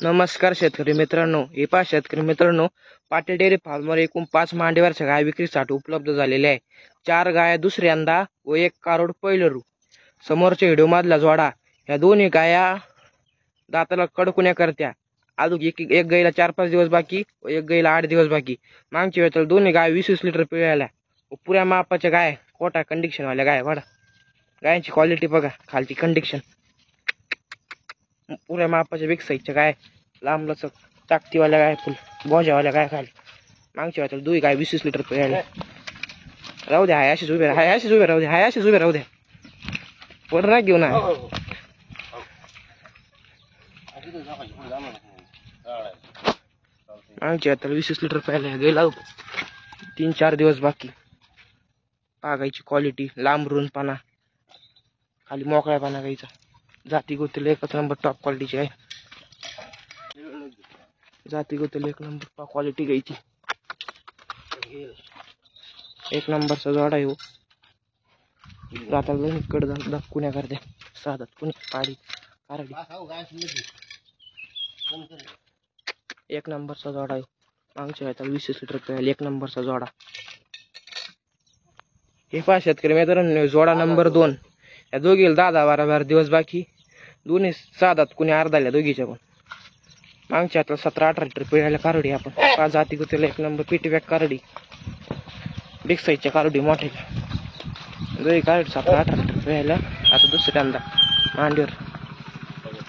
नमस्कार शेतकरी मित्रांनो. शेतकरी मित्रांनो, पाटील डेअरी फार्मवर एकूण 5 मांडीवरच्या गाय विक्रीसाठी उपलब्ध झालेल्या आहे. 4 गाया दुसऱ्यांदा व 1 कारोड पहिलं रू. समोरच्या व्हिडिओ मधला जोडा. ह्या दोन्ही गाया दाताला कडकुण्या करत्या. अजून एक गाईला 4-5 दिवस बाकी व एक गाईला 8 दिवस बाकी. मागच्या वेळेला दोन्ही गाय 20-20 लिटर पिळाल्या. पुऱ्या मापाच्या गाय, कोटा कंडिशन वाल्या गाय. बघा गायांची क्वालिटी बघा, खालची कंडिशन पुऱ्या मापाच्या बिग साईजच्या गाय, लांब लचक टाकतीवाल्या गाय, फुल बोजावाल्या गाय खाली. मागच्या वेळेला दुई गाय 20-20 लिटर पिळाल्या. राहू द्या, हाय अशीच उभे राहू द्या, हाय अशीच उभे राहू द्या. वर ना घेऊ ना. मागच्या वेळेला 20-20 लिटर प्यायला गेला. 3-4 दिवस बाकी. गायची क्वालिटी, लांब रुंदपणा, खाली मोकळ्यापणा गायचा. जाती गोतीला एकच नंबर टॉप क्वालिटीची आहे. जाती गोतीला 1 नंबर टॉप क्वालिटी घ्यायची. 1 नंबरचा जोडा आहे. जाता इकडे दाखवण्या करते. साधात कुणी पाडी कारडी 1 नंबरचा जोडा आहे. मागच्या वेळेला 20 लिटर प्यायला 1 नंबरचा जोडा. हे पहा शेतकरी मित्रांनो, जोडा नंबर 2. या दोघीला 10-12 दिवस बाकी. दोन्ही साधात कुणी अर्धाल्या दोघीच्या पण. मागच्या आता 17-18 लिटर पिळायला कारडी. आपण 5 जाती गोतीला 1 नंबर पीटी बॅग कारडी, बिग साईजच्या कारडी मोठ्या. दोघी कारडी 17-18 लिटर पिळायला. आता दुसऱ्यांदा मांडीवर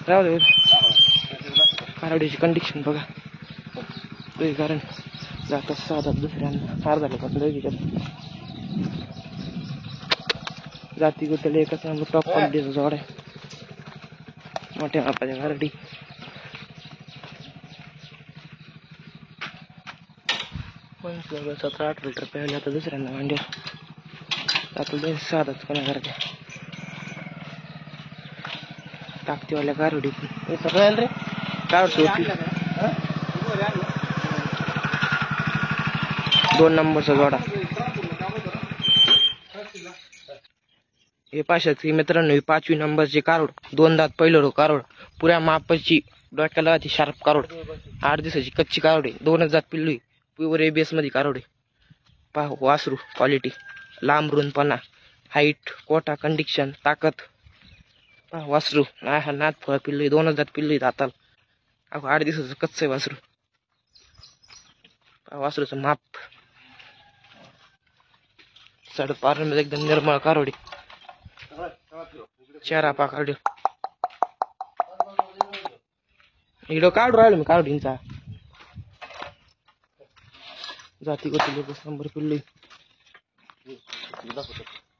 राहू दे. कारडीची कंडिशन बघा. दोघी कारण जातात साधात दुसऱ्यांदा अर्धाल्या पण दोघीच्या. जाती गोतीला एकच नंबर टॉप क्वालिटीचा जोड आहे. मोठ्या मापाच्या कारडी. पण 17-18 लिटर प्यायला आता दुसऱ्यांदा मांडीवर. आता दोन साधाच कोणा करते टाकतीवाल्या कारडी. रे कारडी 2 नंबरचा जोडा. हे पाशाची मित्रांनो, 5वी नंबरची कारोड. 2 दात पहिलं रो कारोड. पुऱ्या मापाची डोक्याला शार्प कारोड. 8 दिवसाची कच्ची कारोड आहे. 2च दात पिल्लू. प्युअर एबीएस मध्ये कारोड आहे. पहा वासरू क्वालिटी, लांब रुंदपणा, हाईट, कोटा कंडिशन, ताकद. पहा वासरू नाथ फळ पिल्लू. 2च दात पिल्लू दाताला. 8 दिवसाचं कच्च आहे वासरू. पहा वासरूचं माप. साडेपारामध्ये एकदम निर्मळ कारोडी. चेहरा पा काढ. व्हिडिओ काढू राहिलो मी कारोडींचा. जाती गोती 1 नंबर पिल्लू.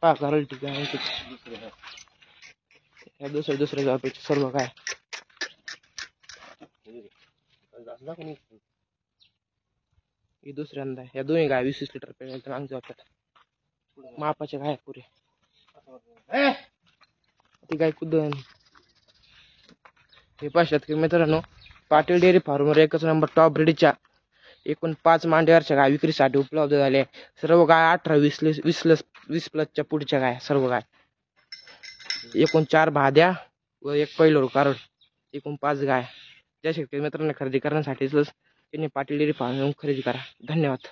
पहा कारोडी ठीक आहे. दुसऱ्या जापेचे सर्व काय ही दुसऱ्यांदा. या दोन्ही गाय 20 लिटर पेक्षा मागच्या वाटतात. मापाच्या गाय पुरे. ती गाय कुदन. हे पाशात मित्रांनो, पाटील डेअरी फार्मवर एकच नंबर टॉप ब्रीडच्या एकूण 5 मांडीवरच्या गाय विक्रीसाठी उपलब्ध झाले. सर्व गाय 18-20 प्लसच्या पुढच्या गाय. सर्व गाय एकूण 4 भाद्या व 1 पहिलं कारोड. एकूण 5 गाय. ज्या शेतकरी मित्रांना खरेदी करण्यासाठी त्यांनी पाटील डेअरी फार्म खरेदी करा. धन्यवाद.